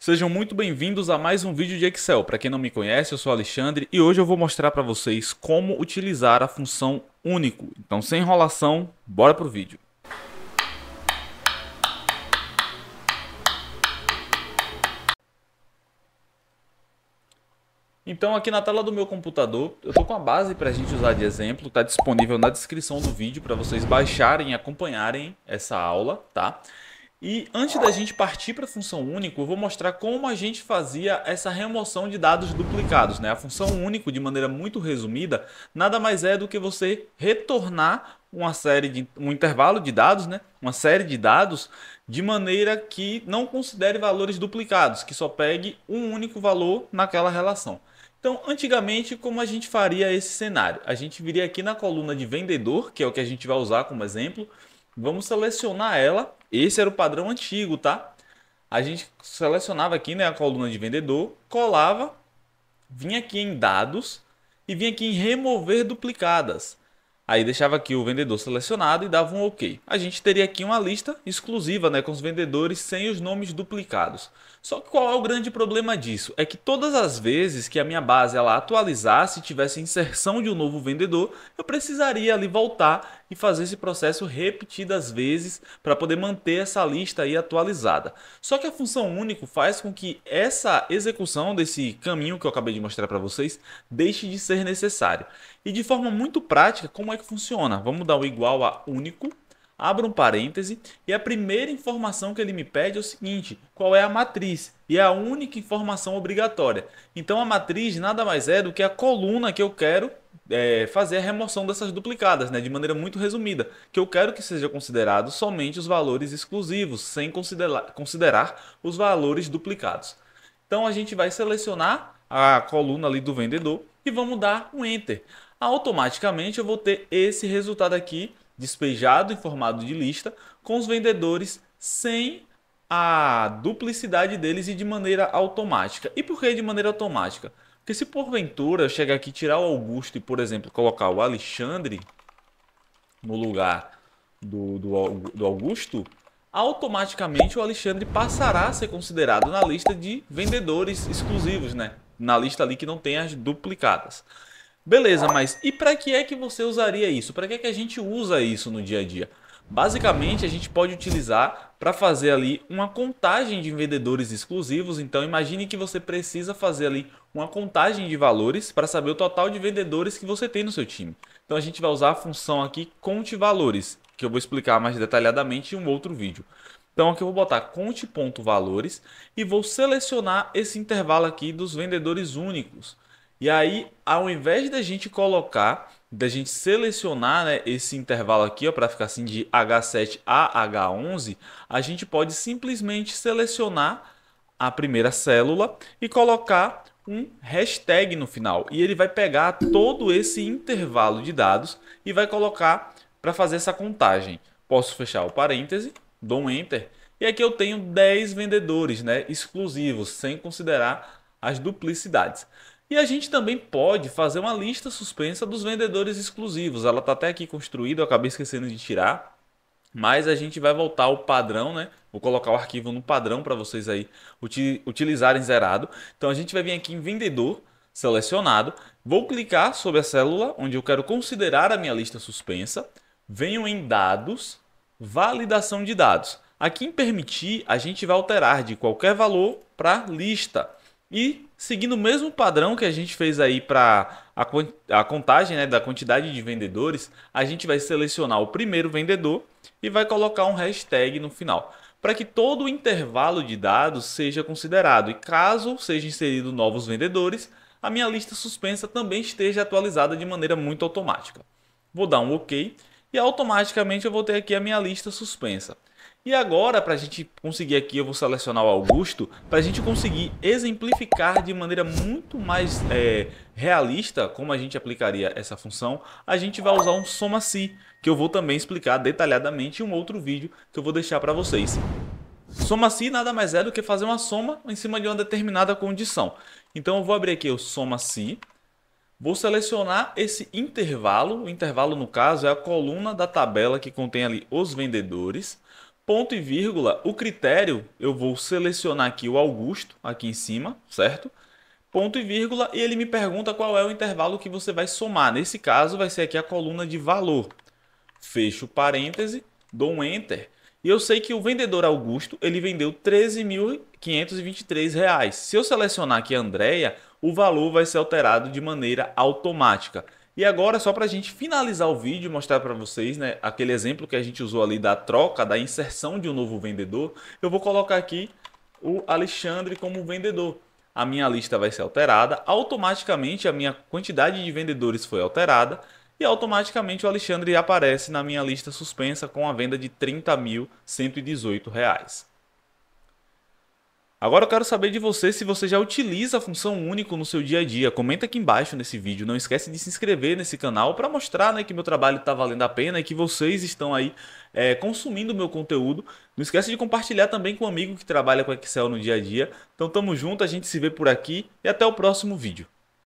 Sejam muito bem-vindos a mais um vídeo de Excel. Para quem não me conhece, eu sou Alexandre e hoje eu vou mostrar para vocês como utilizar a função único. Então, sem enrolação, bora pro vídeo. Então, aqui na tela do meu computador, eu estou com a base para a gente usar de exemplo, está disponível na descrição do vídeo para vocês baixarem e acompanharem essa aula, tá? E antes da gente partir para a função único, eu vou mostrar como a gente fazia essa remoção de dados duplicados, né? A função único, de maneira muito resumida, nada mais é do que você retornar um intervalo de dados, né? Uma série de dados, de maneira que não considere valores duplicados, que só pegue um único valor naquela relação. Então, antigamente, como a gente faria esse cenário? A gente viria aqui na coluna de vendedor, que é o que a gente vai usar como exemplo. Vamos selecionar ela. Esse era o padrão antigo, tá? A gente selecionava aqui, né, a coluna de vendedor, colava, vinha aqui em dados e vinha aqui em remover duplicadas. Aí deixava aqui o vendedor selecionado e dava um OK. A gente teria aqui uma lista exclusiva, né, com os vendedores sem os nomes duplicados. Só que qual é o grande problema disso? É que todas as vezes que a minha base ela atualizasse e tivesse inserção de um novo vendedor, eu precisaria ali voltar e fazer esse processo repetidas vezes para poder manter essa lista aí atualizada. Só que a função único faz com que essa execução desse caminho que eu acabei de mostrar para vocês deixe de ser necessário. E de forma muito prática, como é que funciona? Vamos dar o igual a único. Abra um parêntese e a primeira informação que ele me pede é o seguinte: qual é a matriz? E é a única informação obrigatória. Então a matriz nada mais é do que a coluna que eu quero fazer a remoção dessas duplicadas, né? De maneira muito resumida, que eu quero que seja considerado somente os valores exclusivos, sem considerar os valores duplicados. Então a gente vai selecionar a coluna ali do vendedor e vamos dar um Enter. Automaticamente eu vou ter esse resultado aqui despejado em formato de lista com os vendedores sem a duplicidade deles e de maneira automática. E por que de maneira automática? Porque se porventura eu chegar aqui e tirar o Augusto e, por exemplo, colocar o Alexandre no lugar do Augusto, automaticamente o Alexandre passará a ser considerado na lista de vendedores exclusivos, né? Na lista ali que não tem as duplicadas. Beleza, mas e para que é que você usaria isso? Para que é que a gente usa isso no dia a dia? Basicamente, a gente pode utilizar para fazer ali uma contagem de vendedores exclusivos. Então, imagine que você precisa fazer ali uma contagem de valores para saber o total de vendedores que você tem no seu time. Então, a gente vai usar a função aqui conte valores, que eu vou explicar mais detalhadamente em um outro vídeo. Então, aqui eu vou botar conte.valores e vou selecionar esse intervalo aqui dos vendedores únicos. E aí, ao invés da gente colocar, da gente selecionar, né, esse intervalo aqui para ficar assim de H7 a H11, a gente pode simplesmente selecionar a primeira célula e colocar um hashtag no final. E ele vai pegar todo esse intervalo de dados e vai colocar para fazer essa contagem. Posso fechar o parêntese, dou um Enter, e aqui eu tenho 10 vendedores, né, exclusivos, sem considerar as duplicidades. E a gente também pode fazer uma lista suspensa dos vendedores exclusivos. Ela está até aqui construída, eu acabei esquecendo de tirar. Mas a gente vai voltar ao padrão, né? Vou colocar o arquivo no padrão para vocês aí utilizarem zerado. Então a gente vai vir aqui em vendedor selecionado. Vou clicar sobre a célula onde eu quero considerar a minha lista suspensa. Venho em dados, validação de dados. Aqui em permitir, a gente vai alterar de qualquer valor para lista. E seguindo o mesmo padrão que a gente fez aí para a contagem, né, da quantidade de vendedores, a gente vai selecionar o primeiro vendedor e vai colocar um hashtag no final, para que todo o intervalo de dados seja considerado. E caso sejam inseridos novos vendedores, a minha lista suspensa também esteja atualizada de maneira muito automática. Vou dar um OK e automaticamente eu vou ter aqui a minha lista suspensa. E agora, para a gente conseguir aqui, eu vou selecionar o Augusto, para a gente conseguir exemplificar de maneira muito mais realista como a gente aplicaria essa função, a gente vai usar um soma-se, que eu vou também explicar detalhadamente em um outro vídeo que eu vou deixar para vocês. Soma-se nada mais é do que fazer uma soma em cima de uma determinada condição. Então eu vou abrir aqui o soma-se, vou selecionar esse intervalo, o intervalo no caso é a coluna da tabela que contém ali os vendedores. ponto e vírgula, o critério, eu vou selecionar aqui o Augusto, aqui em cima, certo? Ponto e vírgula, e ele me pergunta qual é o intervalo que você vai somar. Nesse caso, vai ser aqui a coluna de valor. Fecho parêntese, dou um Enter. E eu sei que o vendedor Augusto, ele vendeu R$ 13.523. Se eu selecionar aqui a Andrea, o valor vai ser alterado de maneira automática. E agora, só para a gente finalizar o vídeo e mostrar para vocês, né, aquele exemplo que a gente usou ali da troca, da inserção de um novo vendedor, eu vou colocar aqui o Alexandre como vendedor. A minha lista vai ser alterada, automaticamente a minha quantidade de vendedores foi alterada e automaticamente o Alexandre aparece na minha lista suspensa com a venda de R$ 30.118. Agora eu quero saber de você se você já utiliza a função único no seu dia a dia. Comenta aqui embaixo nesse vídeo. Não esquece de se inscrever nesse canal para mostrar, né, que meu trabalho está valendo a pena e que vocês estão aí consumindo o meu conteúdo. Não esquece de compartilhar também com um amigo que trabalha com Excel no dia a dia. Então tamo junto, a gente se vê por aqui e até o próximo vídeo.